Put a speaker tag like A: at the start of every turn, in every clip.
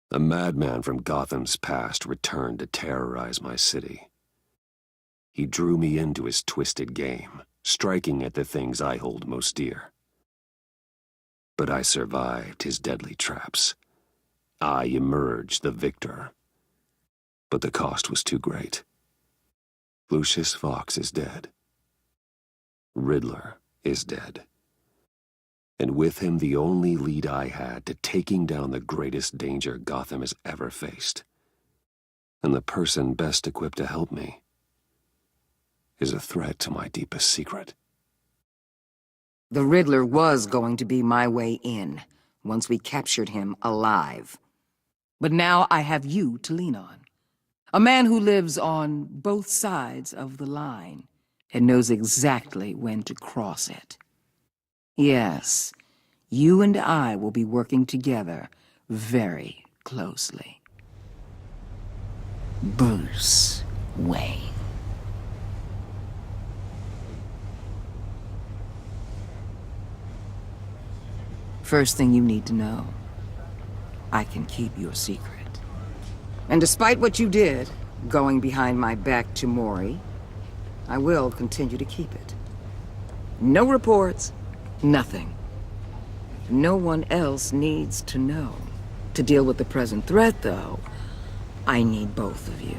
A: A madman from Gotham's past returned to terrorize my city. He drew me into his twisted game, striking at the things I hold most dear. But I survived his deadly traps. I emerged the victor. But the cost was too great. Lucius Fox is dead. Riddler is dead. And with him the only lead I had to taking down the greatest danger Gotham has ever faced. And the person best equipped to help me is a threat to my deepest secret.
B: The Riddler was going to be my way in, once we captured him alive. But now I have you to lean on. A man who lives on both sides of the line and knows exactly when to cross it. Yes, you and I will be working together very closely. Bruce Wayne. First thing you need to know, I can keep your secret. And despite what you did, going behind my back to Mori, I will continue to keep it. No reports, nothing. No one else needs to know. To deal with the present threat, though, I need both of you.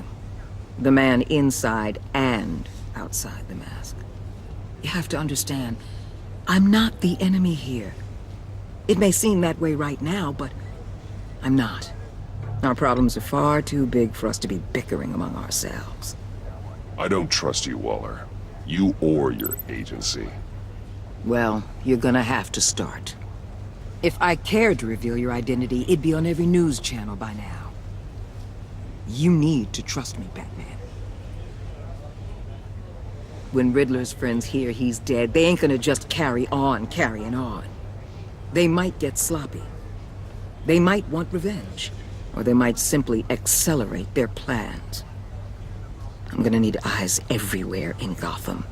B: The man inside and outside the mask. You have to understand, I'm not the enemy here. It may seem that way right now, but I'm not. Our problems are far too big for us to be bickering among ourselves.
A: I don't trust you, Waller. You or your agency.
B: Well, you're gonna have to start. If I cared to reveal your identity, it'd be on every news channel by now. You need to trust me, Batman. When Riddler's friends hear he's dead, they ain't gonna just carry on carrying on. They might get sloppy. They might want revenge. Or they might simply accelerate their plans. I'm gonna need eyes everywhere in Gotham.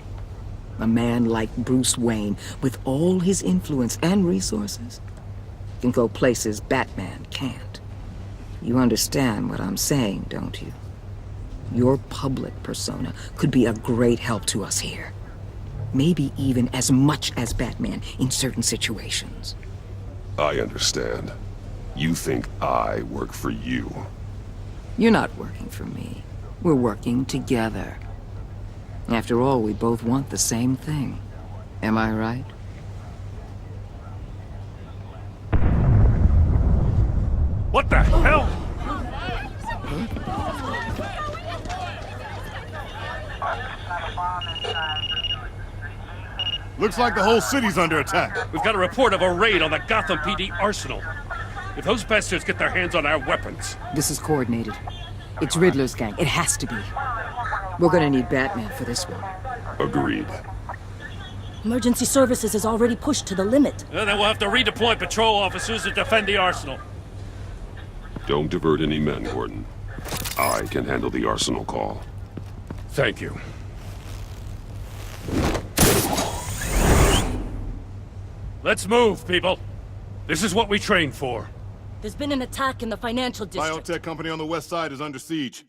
B: A man like Bruce Wayne, with all his influence and resources, can go places Batman can't. You understand what I'm saying, don't you? Your public persona could be a great help to us here. Maybe even as much as Batman in certain situations.
A: I understand. You think I work for you.
B: You're not working for me. We're working together. After all, we both want the same thing. Am I right?
C: What the hell?
D: Looks like the whole city's under attack.
C: We've got a report of a raid on the Gotham PD arsenal. If those bastards get their hands on our weapons...
B: This is coordinated. It's Riddler's gang. It has to be. We're gonna need Batman for this one.
A: Agreed.
E: Emergency services is already pushed to the limit.
C: Then we'll have to redeploy patrol officers to defend the arsenal.
A: Don't divert any men, Gordon. I can handle the arsenal call.
C: Thank you. Let's move, people. This is what we trained for.
E: There's been an attack in the financial district.
D: Biotech company on the west side is under siege.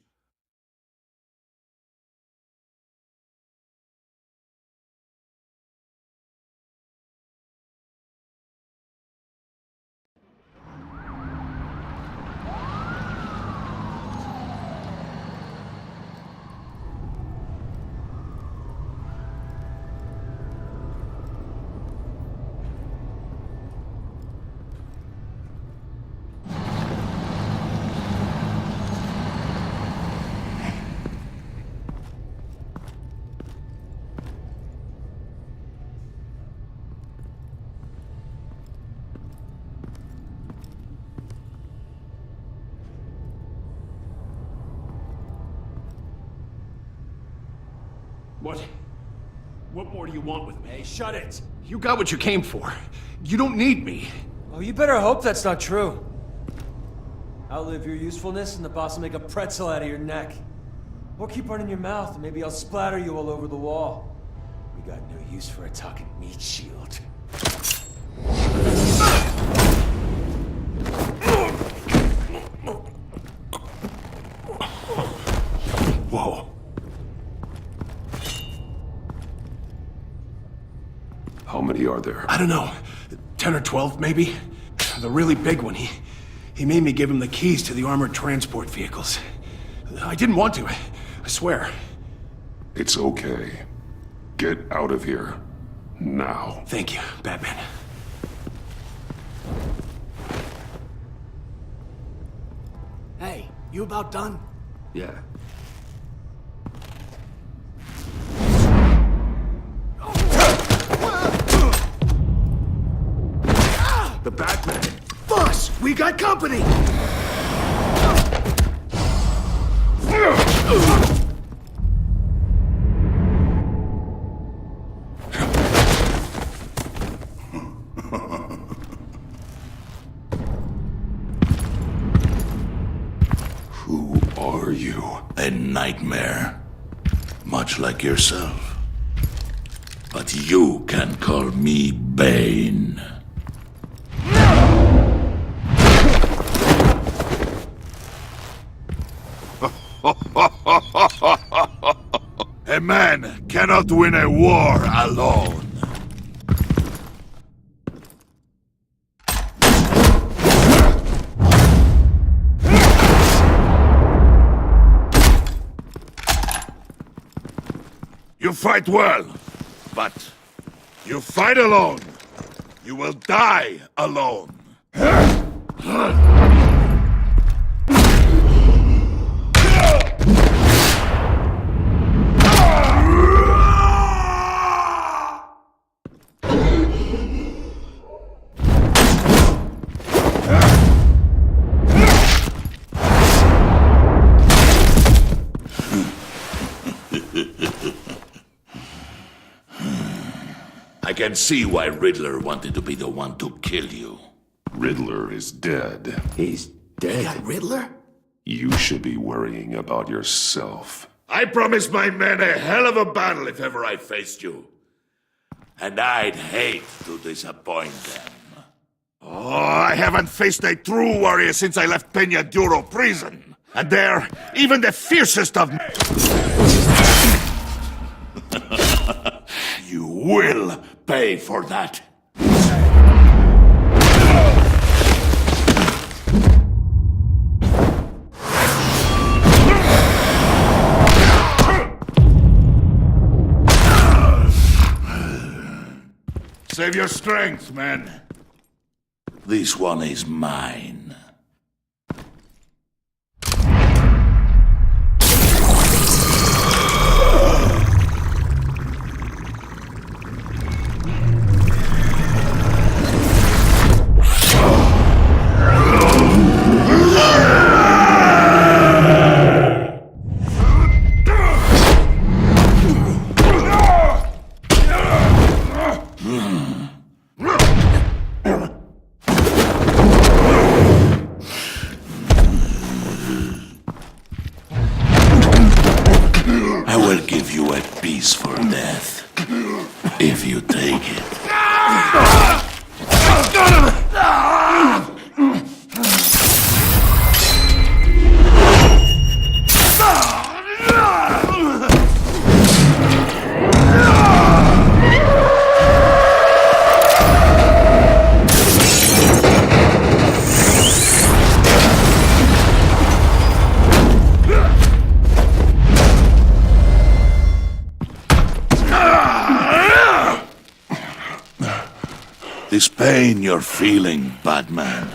F: What more do you want with me?
G: Hey, shut it!
F: You got what you came for. You don't need me.
G: Oh, you better hope that's not true. Outlive your usefulness and the boss will make a pretzel out of your neck. Or keep running your mouth and maybe I'll splatter you all over the wall. We got no use for a talking meat shield.
A: are there?
F: I don't know. 10 or 12, maybe? The really big one. He made me give him the keys to the armored transport vehicles. I didn't want to. I swear.
A: It's okay. Get out of here. Now.
F: Thank you, Batman.
H: Hey, you about done?
A: Yeah. The Batman!
H: Boss, we got company!
A: Who are you?
I: A nightmare. Much like yourself. But you can call me Bane. A man cannot win a war alone. You fight well, but you fight alone. You will die alone. I can see why Riddler wanted to be the one to kill you.
A: Riddler is dead.
H: He's dead. You got Riddler?
A: You should be worrying about yourself.
I: I promised my men a hell of a battle if ever I faced you. And I'd hate to disappoint them. Oh, I haven't faced a true warrior since I left Peña Duro prison. And they're even the fiercest of men. You will pay for that. Save your strength, man. This one is mine. I will give you a piece for death, if you take it. This pain you're feeling, Batman.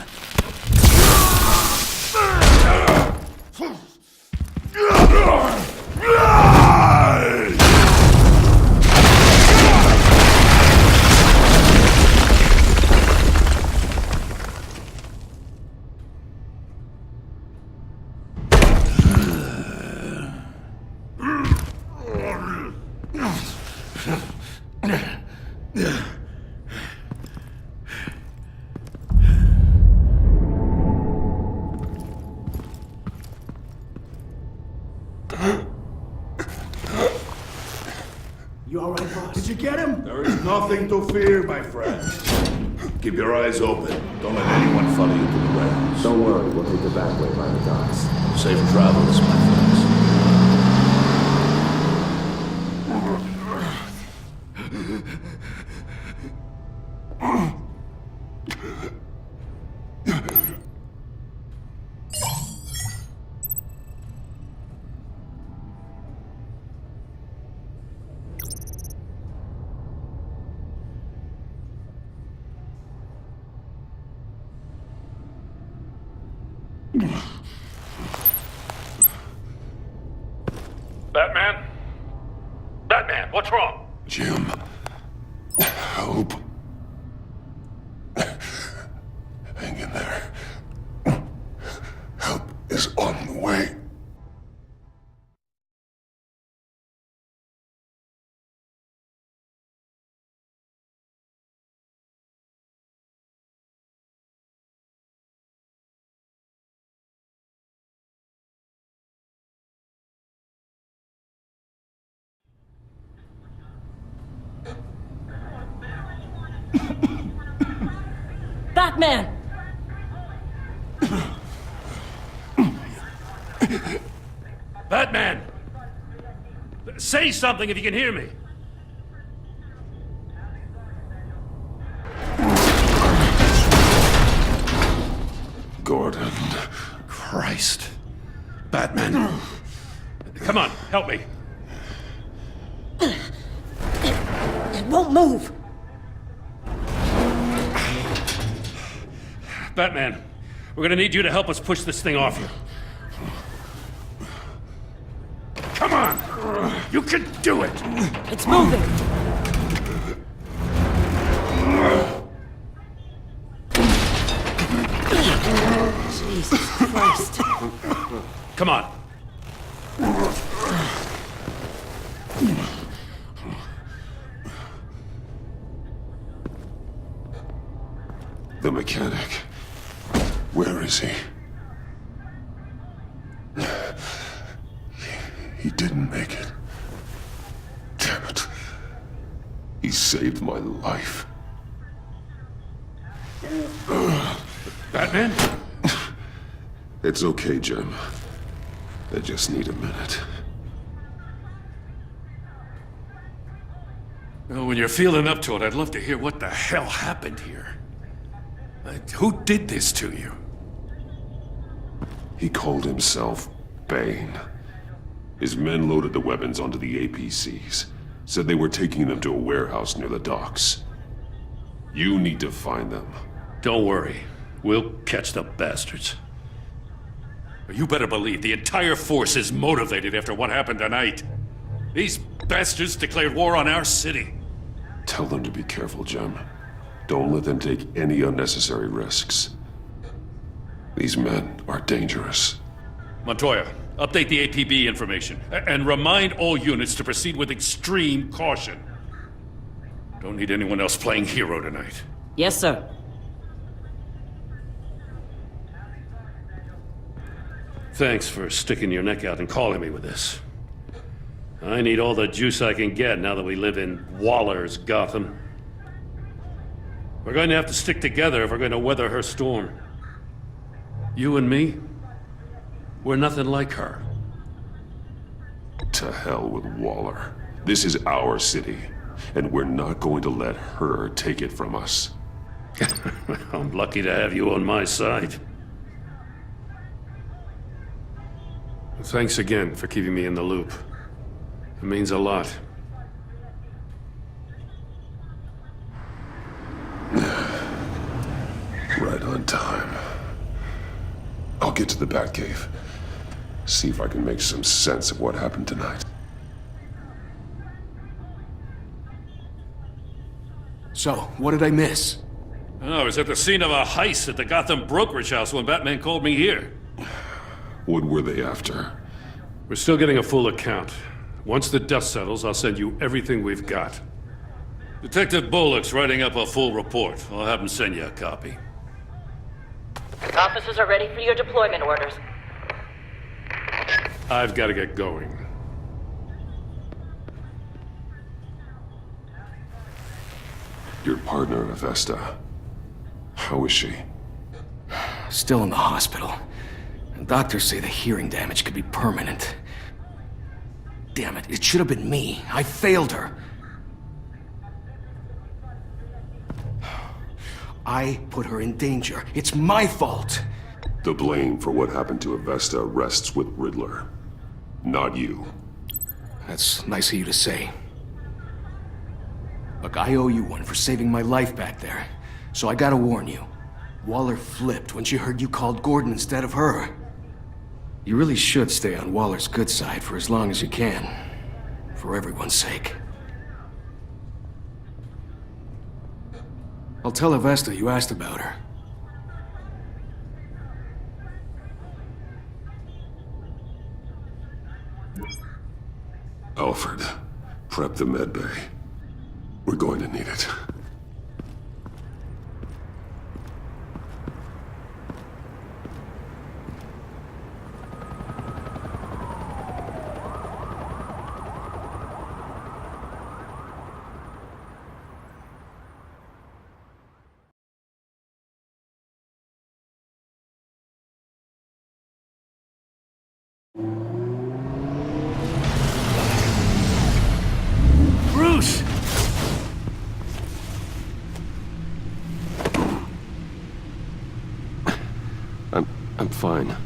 H: You all right, boss? Did you get him?
I: There is nothing to fear, my friend. Keep your eyes open. Don't let anyone follow you to the warehouse.
J: Don't worry, we'll take the back way by the docks.
I: Safe travels, my friends.
C: Batman? Batman, what's wrong?
A: Jim. Help. Hang in there. Help is on the way.
E: Batman!
C: Batman! Say something if you can hear me.
A: Gordon.
C: Christ. Batman. Come on, help me.
E: It won't move!
C: Batman, we're gonna need you to help us push this thing off you. Come on! You can do it!
E: It's moving! Jesus Christ.
C: Come on.
A: The mechanic. Where is he? He didn't make it. Damn it. He saved my life.
C: Batman?
A: It's okay, Jim. I just need a minute.
C: Well, when you're feeling up to it, I'd love to hear what the hell happened here. Who did this to you?
A: He called himself Bane. His men loaded the weapons onto the APCs. Said they were taking them to a warehouse near the docks. You need to find them.
C: Don't worry. We'll catch the bastards. You better believe the entire force is motivated after what happened tonight. These bastards declared war on our city.
A: Tell them to be careful, Jim. Don't let them take any unnecessary risks. These men are dangerous.
C: Montoya, update the APB information. And remind all units to proceed with extreme caution. Don't need anyone else playing hero tonight.
E: Yes, sir.
C: Thanks for sticking your neck out and calling me with this. I need all the juice I can get now that we live in Waller's Gotham. We're going to have to stick together if we're going to weather her storm. You and me, we're nothing like her.
A: To hell with Waller. This is our city, and we're not going to let her take it from us.
C: I'm lucky to have you on my side. Thanks again for keeping me in the loop. It means a lot.
A: Right on time. I'll get to the Batcave. See if I can make some sense of what happened tonight.
H: So, what did I miss?
C: Oh, I was at the scene of a heist at the Gotham brokerage house when Batman called me here.
A: What were they after?
C: We're still getting a full account. Once the dust settles, I'll send you everything we've got. Detective Bullock's writing up a full report. I'll have him send you a copy.
E: Officers are ready for your deployment orders.
C: I've got to get going.
A: Your partner, Avesta. How is she?
H: Still in the hospital. Doctors say the hearing damage could be permanent. Damn it, it should have been me. I failed her. I put her in danger. It's my fault.
A: The blame for what happened to Avesta rests with Riddler. Not you.
H: That's nice of you to say. Look, I owe you one for saving my life back there. So I gotta warn you. Waller flipped when she heard you called Gordon instead of her. You really should stay on Waller's good side for as long as you can. For everyone's sake. I'll tell Avesta you asked about her.
A: Alfred, prep the med bay. We're going to need it.
C: Bruce!
A: I'm fine.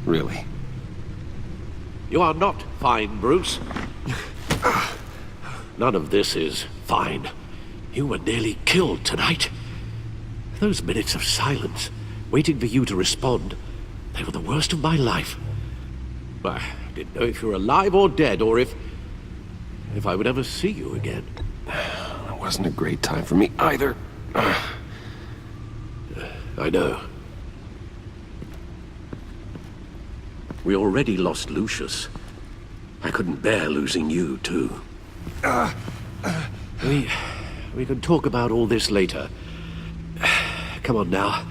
A: Really.
K: You are not fine, Bruce. None of this is fine. You were nearly killed tonight. Those minutes of silence, waiting for you to respond, they were the worst of my life. I didn't know if you were alive or dead, or if I would ever see you again.
A: It wasn't a great time for me either.
K: I know. We already lost Lucius. I couldn't bear losing you, too. We can talk about all this later. Come on now.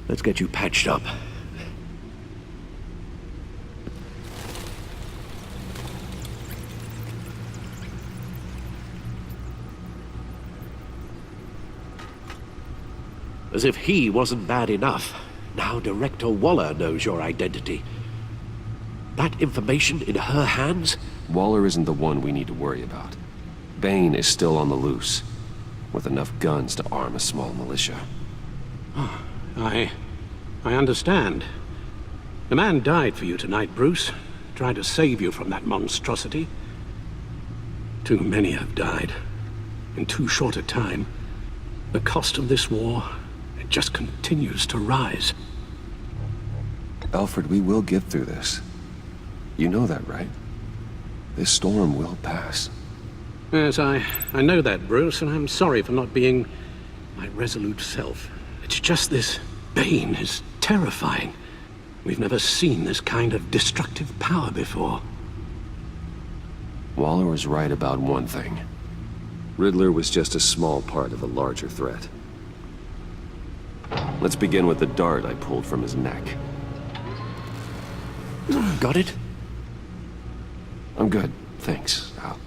K: Let's get you patched up. As if he wasn't bad enough, now Director Waller knows your identity. That information in her hands?
A: Waller isn't the one we need to worry about. Bane is still on the loose, with enough guns to arm a small militia.
K: Oh, I understand. The man died for you tonight, Bruce. Tried to save you from that monstrosity. Too many have died. In too short a time. The cost of this war, it just continues to rise.
A: Alfred, we will get through this. You know that, right? This storm will pass.
K: Yes, I know that, Bruce, and I'm sorry for not being my resolute self. It's just this Bane is terrifying. We've never seen this kind of destructive power before.
A: Waller was right about one thing. Riddler was just a small part of a larger threat. Let's begin with the dart I pulled from his neck.
K: Got it?
A: I'm good, thanks, Al.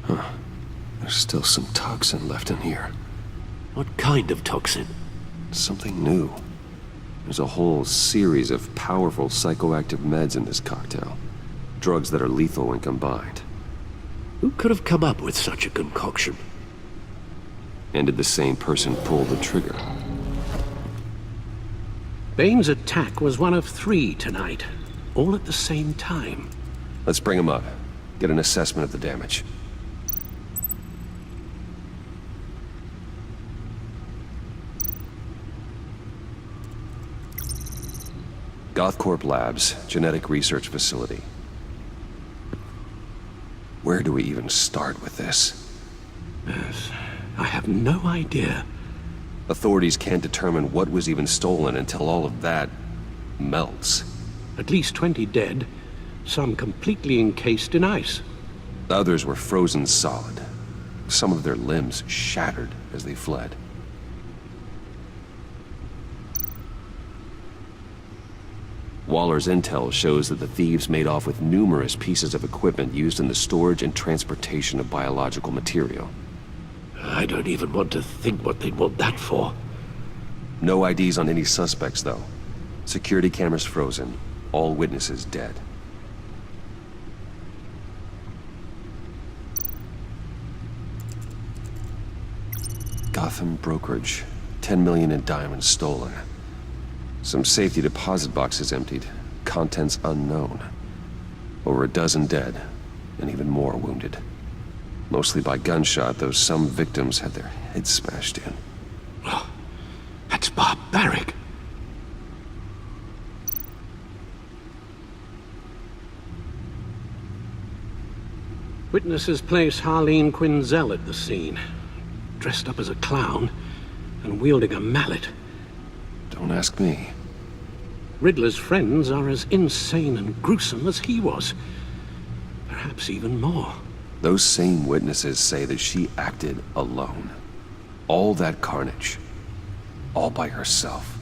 A: Huh. There's still some toxin left in here.
K: What kind of toxin?
A: Something new. There's a whole series of powerful psychoactive meds in this cocktail. Drugs that are lethal when combined.
K: Who could have come up with such a concoction?
A: And did the same person pull the trigger?
K: Bane's attack was one of 3 tonight, all at the same time.
A: Let's bring him up. Get an assessment of the damage. Gothcorp Labs, Genetic Research Facility. Where do we even start with this?
K: Yes, I have no idea.
A: Authorities can't determine what was even stolen until all of that melts.
K: At least 20 dead, some completely encased in ice.
A: Others were frozen solid. Some of their limbs shattered as they fled. Waller's intel shows that the thieves made off with numerous pieces of equipment used in the storage and transportation of biological material.
K: I don't even want to think what they'd want that for.
A: No IDs on any suspects, though. Security cameras frozen. All witnesses dead. Gotham brokerage. 10 million in diamonds stolen. Some safety deposit boxes emptied. Contents unknown. Over a dozen dead, and even more wounded. Mostly by gunshot, though some victims had their heads smashed in.
K: Oh, that's barbaric. Witnesses place Harleen Quinzel at the scene, dressed up as a clown and wielding a mallet.
A: Don't ask me.
K: Riddler's friends are as insane and gruesome as he was. Perhaps even more.
A: Those same witnesses say that she acted alone. All that carnage. All by herself.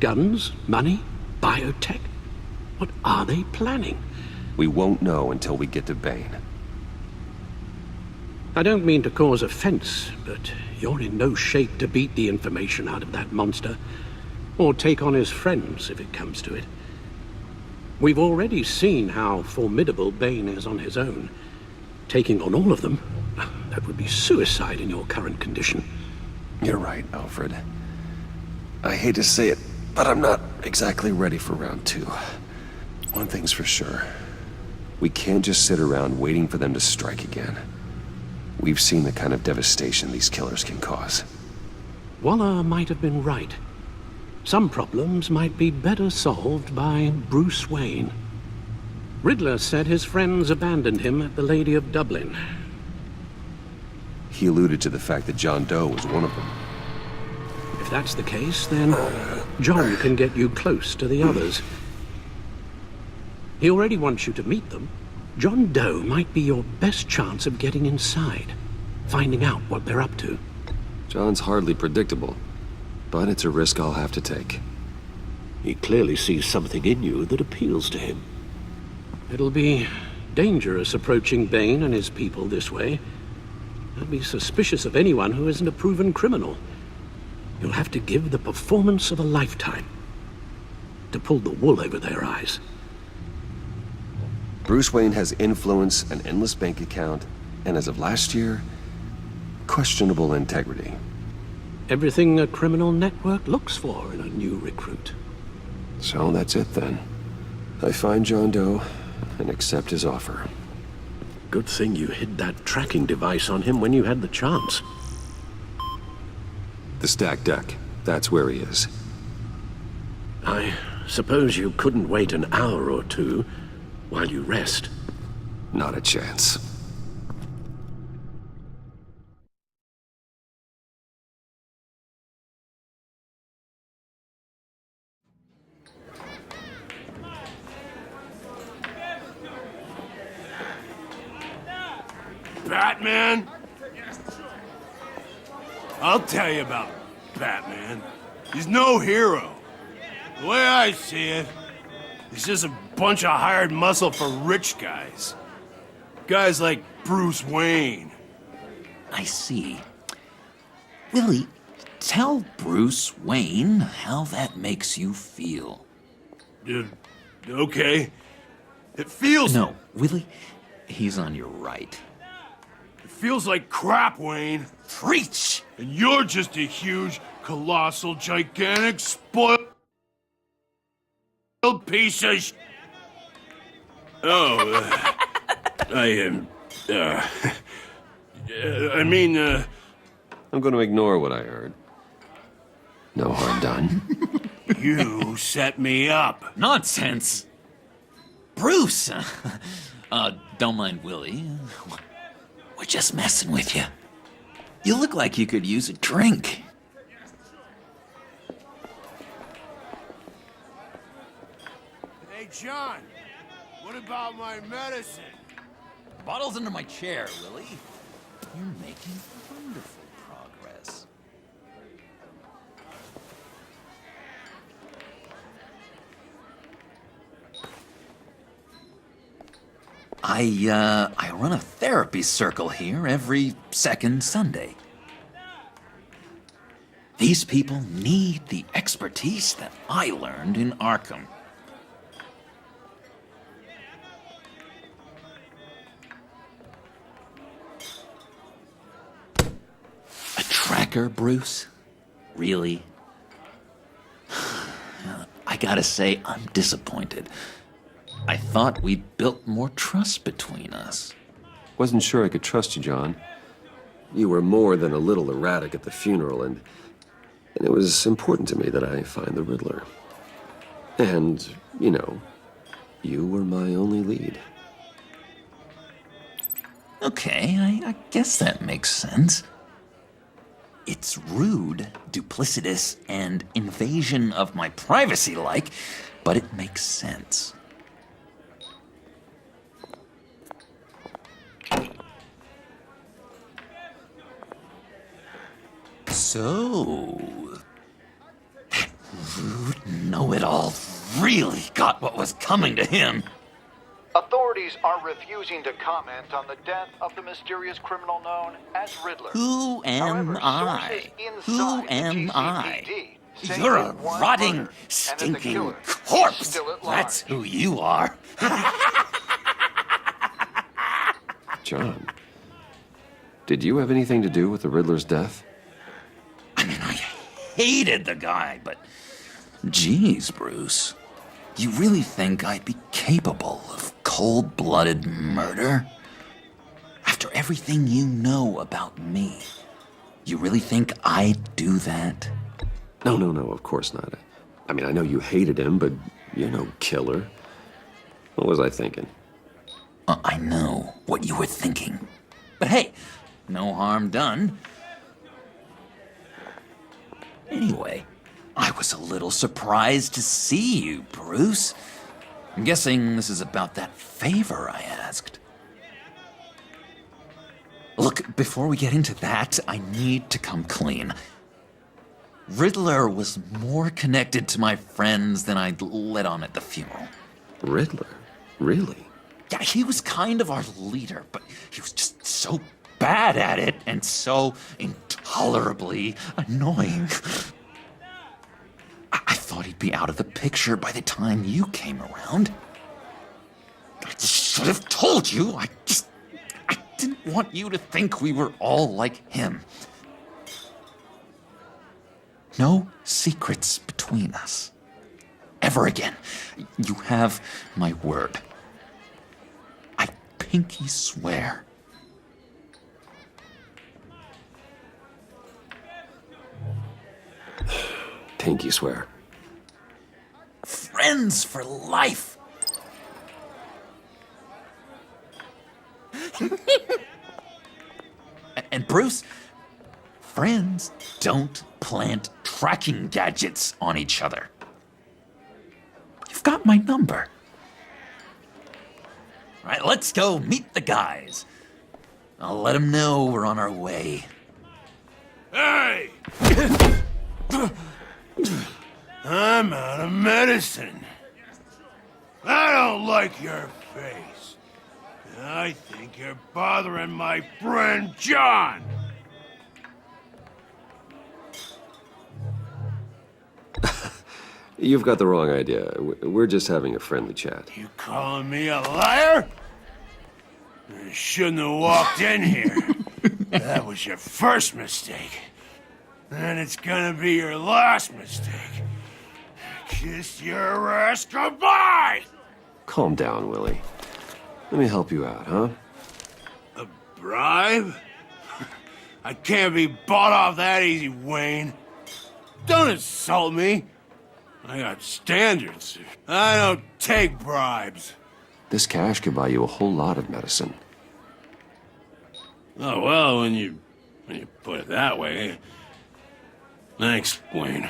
K: Guns? Money? Biotech? What are they planning?
A: We won't know until we get to Bane.
K: I don't mean to cause offense, but you're in no shape to beat the information out of that monster, or take on his friends if it comes to it. We've already seen how formidable Bane is on his own. Taking on all of them, that would be suicide in your current condition.
A: You're right, Alfred. I hate to say it, but I'm not exactly ready for round 2. One thing's for sure. We can't just sit around waiting for them to strike again. We've seen the kind of devastation these killers can cause.
K: Waller might have been right. Some problems might be better solved by Bruce Wayne. Riddler said his friends abandoned him at the Lady of Dublin.
A: He alluded to the fact that John Doe was one of them.
K: If that's the case, then John can get you close to the others. He already wants you to meet them. John Doe might be your best chance of getting inside, finding out what they're up to.
A: John's hardly predictable, but it's a risk I'll have to take.
K: He clearly sees something in you that appeals to him. It'll be dangerous approaching Bane and his people this way. I'd be suspicious of anyone who isn't a proven criminal. You'll have to give the performance of a lifetime to pull the wool over their eyes.
A: Bruce Wayne has influence, an endless bank account, and as of last year, questionable integrity.
K: Everything a criminal network looks for in a new recruit.
A: So that's it then. I find John Doe and accept his offer.
K: Good thing you hid that tracking device on him when you had the chance.
A: The stacked deck, that's where he is.
K: I suppose you couldn't wait an hour or two while you rest.
A: Not a chance.
F: Batman? I'll tell you about Batman. He's no hero. The way I see it, he's just a bunch of hired muscle for rich guys. Guys like Bruce Wayne.
L: I see. Willie, tell Bruce Wayne how that makes you feel.
F: Okay. It feels...
L: No, Willie, he's on your right.
F: It feels like crap, Wayne.
L: Preach!
F: And you're just a huge, colossal, gigantic, spoiled piece of
A: I'm going to ignore what I heard. No harm done.
F: You set me up.
L: Nonsense! Bruce! Don't mind Willie. We're just messing with you. You look like you could use a drink.
F: Hey, John, what about my medicine?
L: Bottle's under my chair, Willie. You're making wonderful progress. I run a therapy circle here every second Sunday. These people need the expertise that I learned in Arkham. A tracker, Bruce? Really? I gotta say, I'm disappointed. I thought we'd built more trust between us.
A: Wasn't sure I could trust you, John. You were more than a little erratic at the funeral, and it was important to me that I find the Riddler. And, you know, you were my only lead.
L: Okay, I guess that makes sense. It's rude, duplicitous, and invasion of my privacy-like, but it makes sense. So, that rude know-it-all really got what was coming to him.
M: Authorities are refusing to comment on the death of the mysterious criminal known as Riddler.
L: Who am I? Who am I? You're a rotting, stinking corpse. That's who you are.
A: John, did you have anything to do with the Riddler's death?
L: I mean, I hated the guy, but geez, Bruce, you really think I'd be capable of cold-blooded murder? After everything you know about me, you really think I'd do that?
A: No, of course not. I mean, I know you hated him, but you're no killer. What was I thinking?
L: I know what you were thinking. But hey, no harm done. Anyway, I was a little surprised to see you, Bruce. I'm guessing this is about that favor I asked. Look, before we get into that, I need to come clean. Riddler was more connected to my friends than I'd let on at the funeral.
A: Riddler? Really?
L: Yeah, he was kind of our leader, but he was just so bad at it and so intolerably annoying. I thought he'd be out of the picture by the time you came around. I just should have told you. I didn't want you to think we were all like him. No secrets between us. Ever again. You have my word. I pinky swear.
A: Pinky swear.
L: Friends for life. And Bruce, friends don't plant tracking gadgets on each other. You've got my number. All right, let's go meet the guys. I'll let them know we're on our way.
F: Hey! I'm out of medicine. I don't like your face. I think you're bothering my friend John.
A: You've got the wrong idea. We're just having a friendly chat.
F: You calling me a liar? I shouldn't have walked in here. That was your first mistake. And it's gonna be your last mistake. Kiss your ass goodbye!
A: Calm down, Willie. Let me help you out, huh?
F: A bribe? I can't be bought off that easy, Wayne. Don't insult me. I got standards. I don't take bribes.
A: This cash could buy you a whole lot of medicine.
F: Oh, well, when you put it that way. Thanks, Wayne.